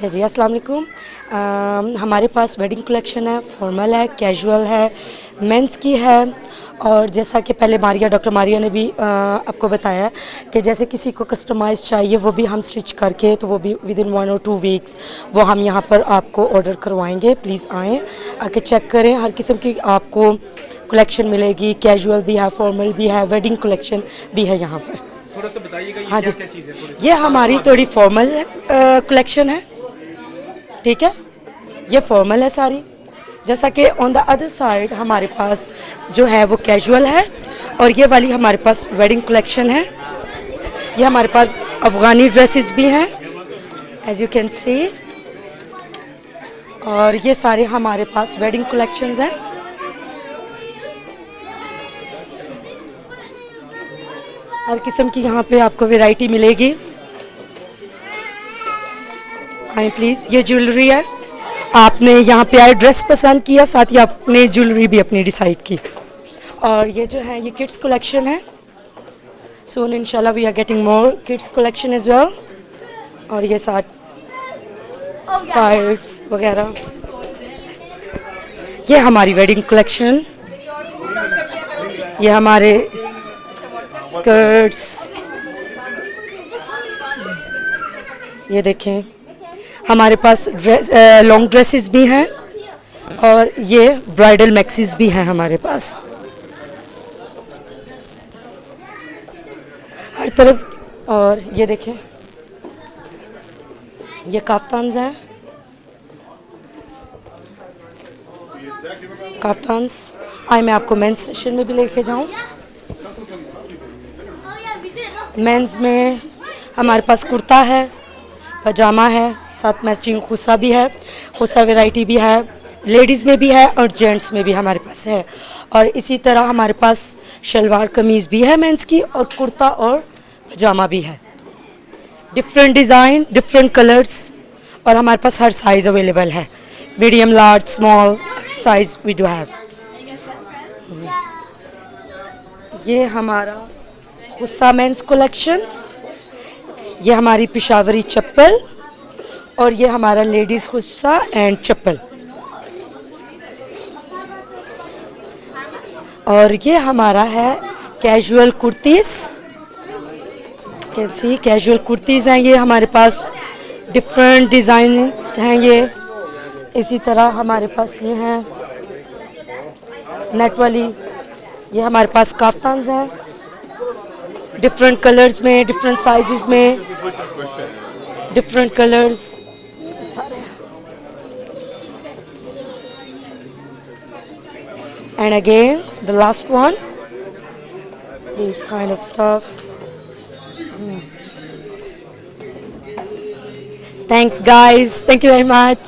जी अस्सलाम वालेकुम। हमारे पास वेडिंग कलेक्शन है, फॉर्मल है, कैजुअल है, मेंस की है। और जैसा कि पहले डॉक्टर मारिया ने भी आपको बताया कि जैसे किसी को कस्टमाइज़ चाहिए वो भी हम स्टिच करके, तो वो भी विद इन 1 और 2 वीक्स वो हम यहाँ पर आपको ऑर्डर करवाएंगे। प्लीज़ आएँ, आके चेक करें। हर किस्म की आपको कलेक्शन मिलेगी, कैजुअल भी है, फॉर्मल भी है, वेडिंग कलेक्शन भी है यहाँ पर। थोड़ा सा बताइएगा ये हाँ जी, क्या चीज़ है? ये हमारी थोड़ी फॉर्मल कलेक्शन है, ठीक है। ये फॉर्मल है सारी। जैसा कि ऑन द अदर साइड हमारे पास जो है वो कैजुअल है, और ये वाली हमारे पास वेडिंग कलेक्शन है। ये हमारे पास अफ़गानी ड्रेसेस भी हैं, एज यू कैन सी। और ये सारे हमारे पास वेडिंग कलेक्शंस हैं। हर किस्म की यहाँ पे आपको वैरायटी मिलेगी। आए प्लीज़। ये ज्वेलरी है, आपने यहाँ पे आए ड्रेस पसंद किया, साथ ही आपने ज्वेलरी भी अपनी डिसाइड की। और ये जो है ये किड्स कलेक्शन है। सोन इंशाल्लाह we are getting more kids collection as well. और ये साथ टाइट्स वगैरह, ये हमारी वेडिंग कलेक्शन। ये हमारे स्कर्ट्स, ये देखें हमारे पास लॉन्ग ड्रेसेस भी हैं, और ये ब्राइडल मैक्सीज भी हैं हमारे पास हर तरफ। और ये देखें ये काफ्तान्स हैं, काफ्तान्स। आए मैं आपको मेंस सेक्शन में भी लेके जाऊं। मेंस में हमारे पास कुर्ता है, पजामा है, साथ मैचिंग खुसा भी है, खुसा वैरायटी भी है, लेडीज़ में भी है और जेंट्स में भी हमारे पास है। और इसी तरह हमारे पास शलवार कमीज़ भी है मेंस की, और कुर्ता और पजामा भी है। डिफरेंट डिज़ाइन, डिफरेंट कलर्स, और हमारे पास हर साइज़ अवेलेबल है। Medium, large, small size we do have. ये हमारा खुसा मेंस कलेक्शन, ये हमारी पिशावरी चप्पल, और ये हमारा लेडीज़ खुस्सा एंड चप्पल। और ये हमारा है casual kurtis, can see casual kurtis हैं ये हमारे पास। डिफरेंट डिज़ाइंस हैं ये। इसी तरह हमारे पास ये हैं नेट वाली, ये हमारे पास काफ्तान्स हैं डिफरेंट कलर्स में, डिफरेंट साइजेस में, डिफरेंट कलर्स सारे। And again the last one, these kind of stuff. Thanks guys, thank you very much.